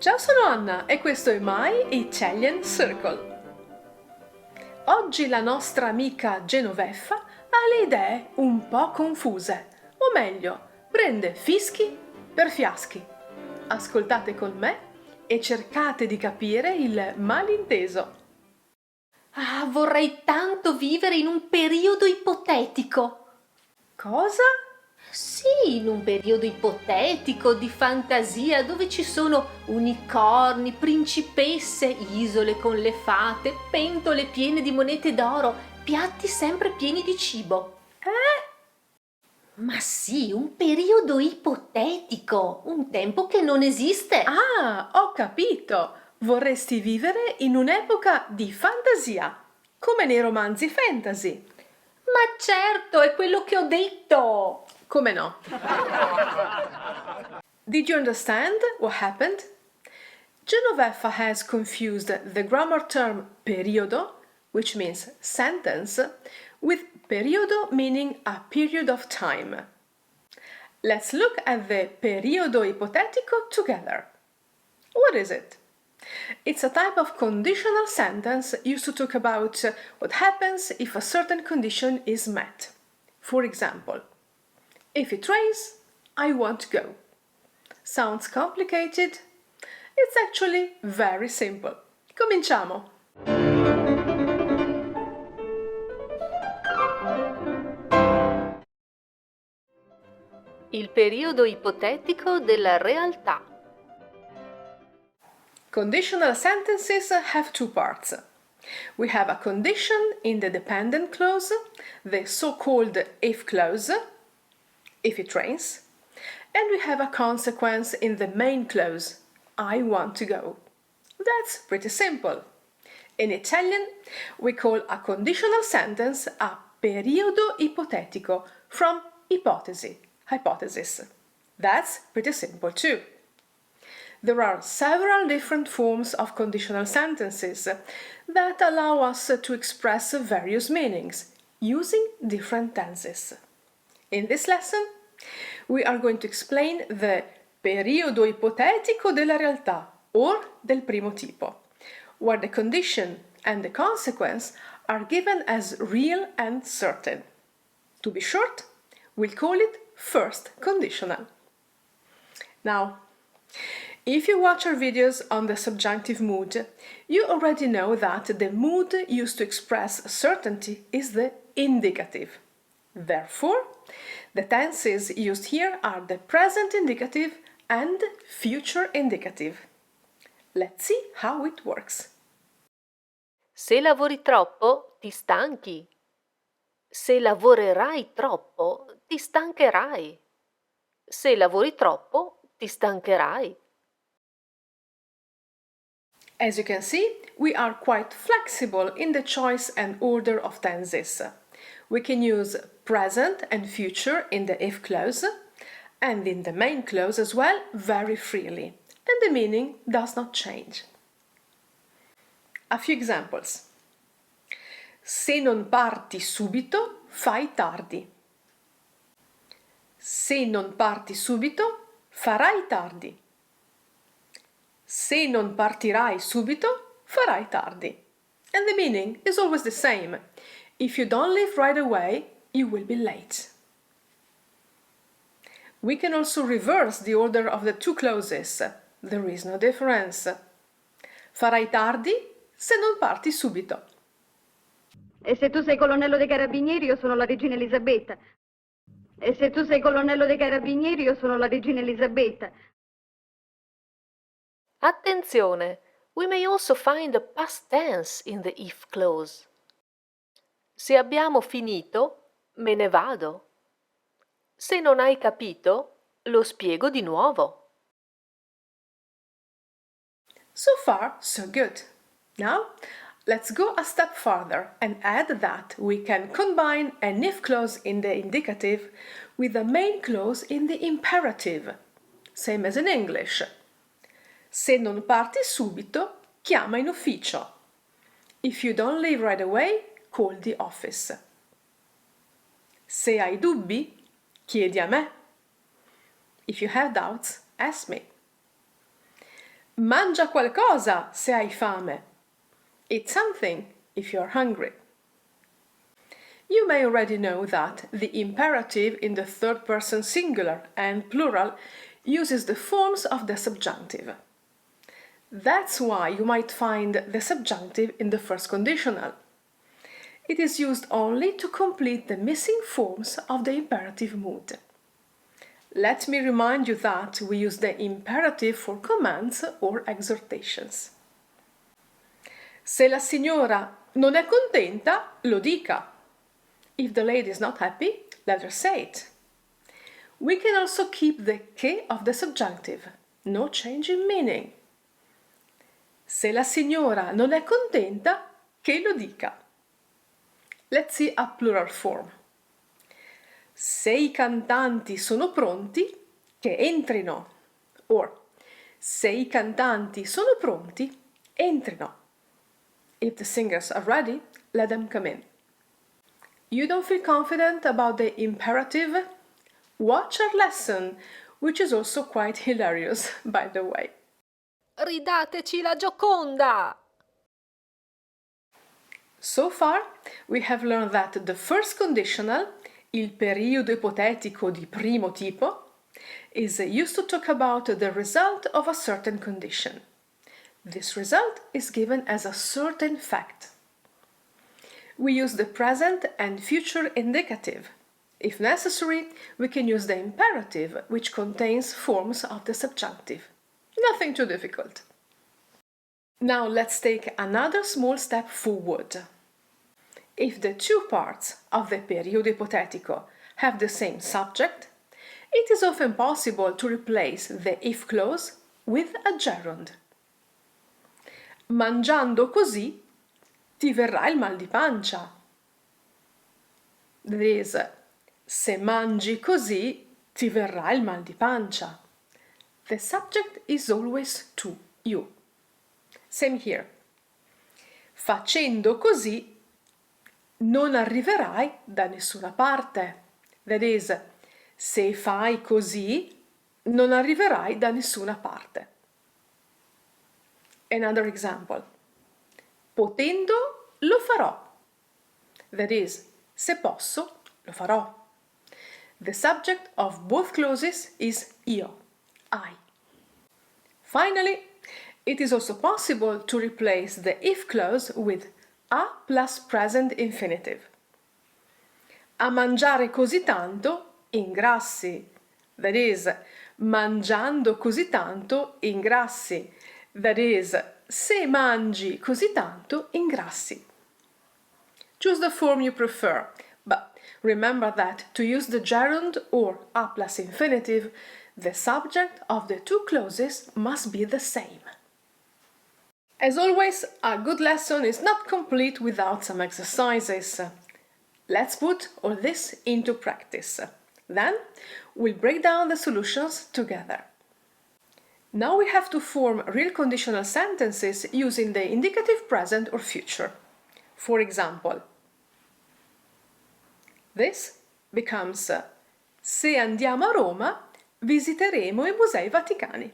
Ciao, sono Anna e questo è My Italian Circle. Oggi la nostra amica Genoveffa ha le idee un po' confuse, o meglio, prende fischi per fiaschi. Ascoltate con me e cercate di capire il malinteso. Ah, vorrei tanto vivere in un periodo ipotetico. Cosa? Sì, in un periodo ipotetico di fantasia dove ci sono unicorni, principesse, isole con le fate, pentole piene di monete d'oro, piatti sempre pieni di cibo. Ma sì, un periodo ipotetico, un tempo che non esiste. Ah, ho capito! Vorresti vivere in un'epoca di fantasia, come nei romanzi fantasy. Ma certo, è quello che ho detto. Come no? Did you understand what happened? Genoveffa has confused the grammar term periodo, which means sentence, with periodo meaning a period of time. Let's look at the periodo ipotetico together. What is it? It's a type of conditional sentence used to talk about what happens if a certain condition is met. For example, if it rains, I won't go. Sounds complicated? It's actually very simple. Cominciamo! Il periodo ipotetico della realtà. Conditional sentences have two parts. We have a condition in the dependent clause, the so-called if clause, if it rains, and we have a consequence in the main clause, I want to go. That's pretty simple. In Italian, we call a conditional sentence a periodo ipotetico from ipotesi, hypothesis. That's pretty simple too. There are several different forms of conditional sentences that allow us to express various meanings using different tenses. In this lesson, we are going to explain the periodo ipotetico della realtà, or del primo tipo, where the condition and the consequence are given as real and certain. To be short, we'll call it first conditional. Now, if you watch our videos on the subjunctive mood, you already know that the mood used to express certainty is the indicative. Therefore, the tenses used here are the present indicative and future indicative. Let's see how it works. Se lavori troppo, ti stanchi. Se lavorerai troppo, ti stancherai. Se lavori troppo, ti stancherai. As you can see, we are quite flexible in the choice and order of tenses. We can use present and future in the if clause, and in the main clause as well, very freely, and the meaning does not change. A few examples. Se non parti subito, fai tardi. Se non parti subito, farai tardi. Se non partirai subito, farai tardi. And the meaning is always the same. If you don't leave right away, you will be late. We can also reverse the order of the two clauses. There is no difference. Farai tardi se non parti subito. E se tu sei colonnello dei carabinieri, io sono la regina Elisabetta. E se tu sei colonnello dei carabinieri, io sono la regina Elisabetta. Attenzione! We may also find a past tense in the if clause. Se abbiamo finito, me ne vado. Se non hai capito, lo spiego di nuovo. So far, so good. Now, let's go a step further and add that we can combine an if clause in the indicative with the main clause in the imperative, same as in English. Se non parti subito, chiama in ufficio. If you don't leave right away, call the office. Se hai dubbi, chiedi a me. If you have doubts, ask me. Mangia qualcosa se hai fame. Eat something if you're hungry. You may already know that the imperative in the third person singular and plural uses the forms of the subjunctive. That's why you might find the subjunctive in the first conditional. It is used only to complete the missing forms of the imperative mood. Let me remind you that we use the imperative for commands or exhortations. Se la signora non è contenta, lo dica. If the lady is not happy, let her say it. We can also keep the che of the subjunctive. No change in meaning. Se la signora non è contenta, che lo dica. Let's see a plural form. Se i cantanti sono pronti, che entrino. Or, se i cantanti sono pronti, entrino. If the singers are ready, let them come in. You don't feel confident about the imperative? Watch our lesson, which is also quite hilarious, by the way. Ridateci la Gioconda! So far, we have learned that the first conditional, il periodo ipotetico di primo tipo, is used to talk about the result of a certain condition. This result is given as a certain fact. We use the present and future indicative. If necessary, we can use the imperative, which contains forms of the subjunctive. Nothing too difficult. Now let's take another small step forward. If the two parts of the periodo ipotetico have the same subject, it is often possible to replace the if clause with a gerund. Mangiando così ti verrà il mal di pancia. That is, se mangi così ti verrà il mal di pancia. The subject is always to, you. Same here. Facendo così non arriverai da nessuna parte. That is, se fai così non arriverai da nessuna parte. Another example. Potendo lo farò. That is, se posso lo farò. The subject of both clauses is io, I. Finally, it is also possible to replace the if clause with a plus present infinitive. A mangiare così tanto ingrassi. That is, mangiando così tanto ingrassi. That is, se mangi così tanto ingrassi. Choose the form you prefer, but remember that to use the gerund or a plus infinitive, the subject of the two clauses must be the same. As always, a good lesson is not complete without some exercises. Let's put all this into practice. Then, we'll break down the solutions together. Now we have to form real conditional sentences using the indicative present or future. For example, this becomes se andiamo a Roma, visiteremo i Musei Vaticani.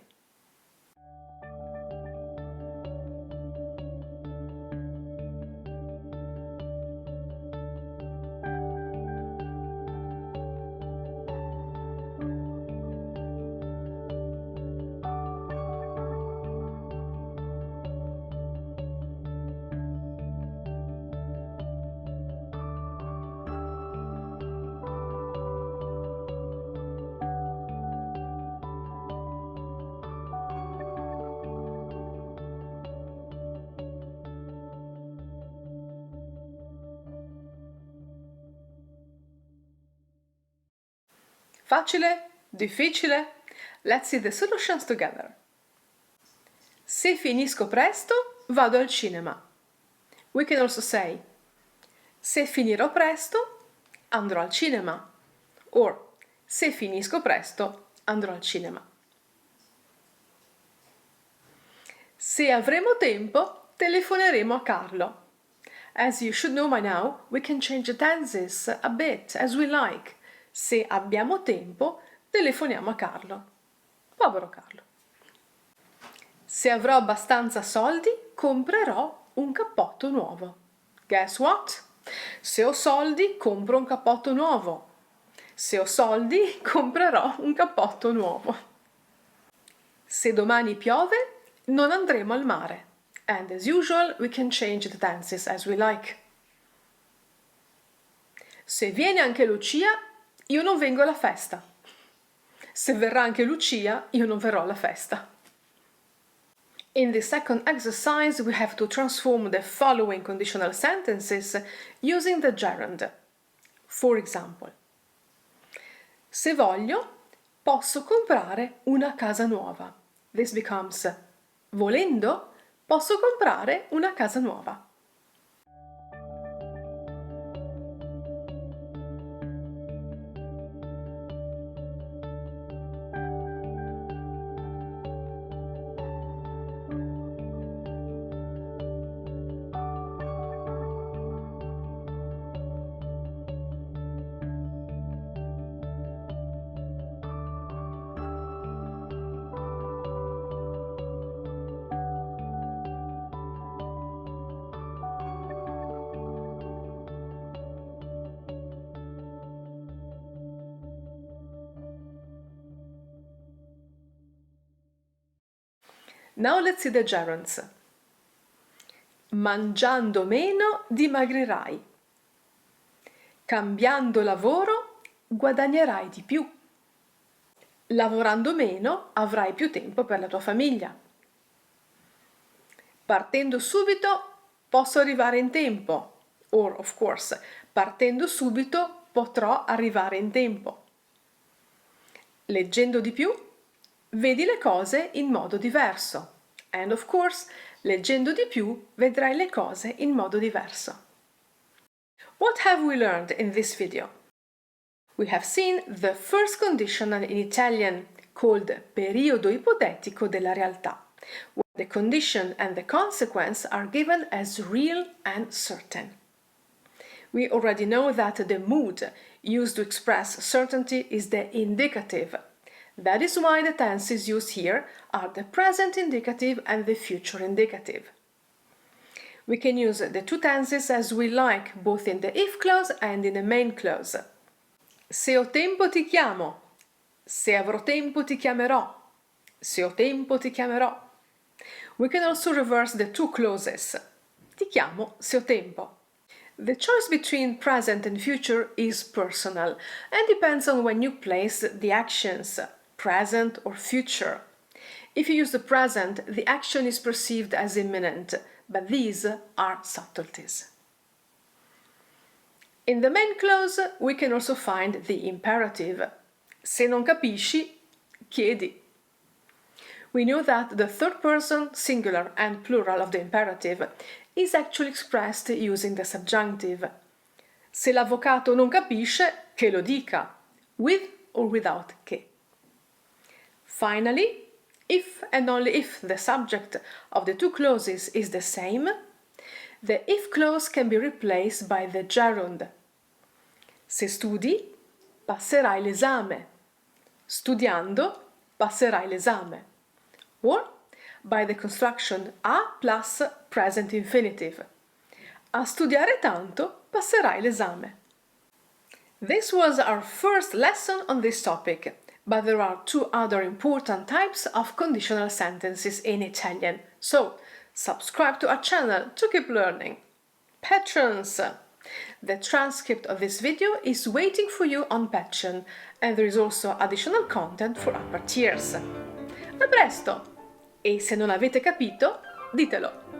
Facile? Difficile? Let's see the solutions together. Se finisco presto, vado al cinema. We can also say, se finirò presto, andrò al cinema. Or, se finisco presto, andrò al cinema. Se avremo tempo, telefoneremo a Carlo. As you should know by now, we can change the tenses a bit as we like. Se abbiamo tempo, telefoniamo a Carlo. Povero Carlo. Se avrò abbastanza soldi, comprerò un cappotto nuovo. Guess what? Se ho soldi, compro un cappotto nuovo. Se ho soldi, comprerò un cappotto nuovo. Se domani piove, non andremo al mare. And as usual, we can change the tenses as we like. Se viene anche Lucia, io non vengo alla festa. Se verrà anche Lucia, io non verrò alla festa. In the second exercise, we have to transform the following conditional sentences using the gerund. For example, se voglio, posso comprare una casa nuova. This becomes volendo, posso comprare una casa nuova. Now let's see the gerunds. Mangiando meno dimagrirai. Cambiando lavoro guadagnerai di più. Lavorando meno avrai più tempo per la tua famiglia. Partendo subito posso arrivare in tempo. Or, of course, partendo subito potrò arrivare in tempo. Leggendo di più vedi le cose in modo diverso. And of course, leggendo di più vedrai le cose in modo diverso. What have we learned in this video? We have seen the first conditional in Italian called periodo ipotetico della realtà, where the condition and the consequence are given as real and certain. We already know that the mood used to express certainty is the indicative. That is why the tenses used here are the present indicative and the future indicative. We can use the two tenses as we like, both in the if clause and in the main clause. Se ho tempo ti chiamo. Se avrò tempo ti chiamerò. Se ho tempo ti chiamerò. We can also reverse the two clauses. Ti chiamo se ho tempo. The choice between present and future is personal and depends on when you place the actions, present or future. If you use the present, the action is perceived as imminent, but these are subtleties. In the main clause, we can also find the imperative. Se non capisci, chiedi. We know that the third person, singular and plural of the imperative is actually expressed using the subjunctive. Se l'avvocato non capisce, che lo dica, with or without che. Finally, if and only if the subject of the two clauses is the same, the if clause can be replaced by the gerund. Se studi, passerai l'esame. Studiando, passerai l'esame. Or by the construction a plus present infinitive. A studiare tanto, passerai l'esame. This was our first lesson on this topic, but there are two other important types of conditional sentences in Italian, so subscribe to our channel to keep learning. Patrons! The transcript of this video is waiting for you on Patreon, and there is also additional content for upper tiers. A presto! E se non avete capito, ditelo!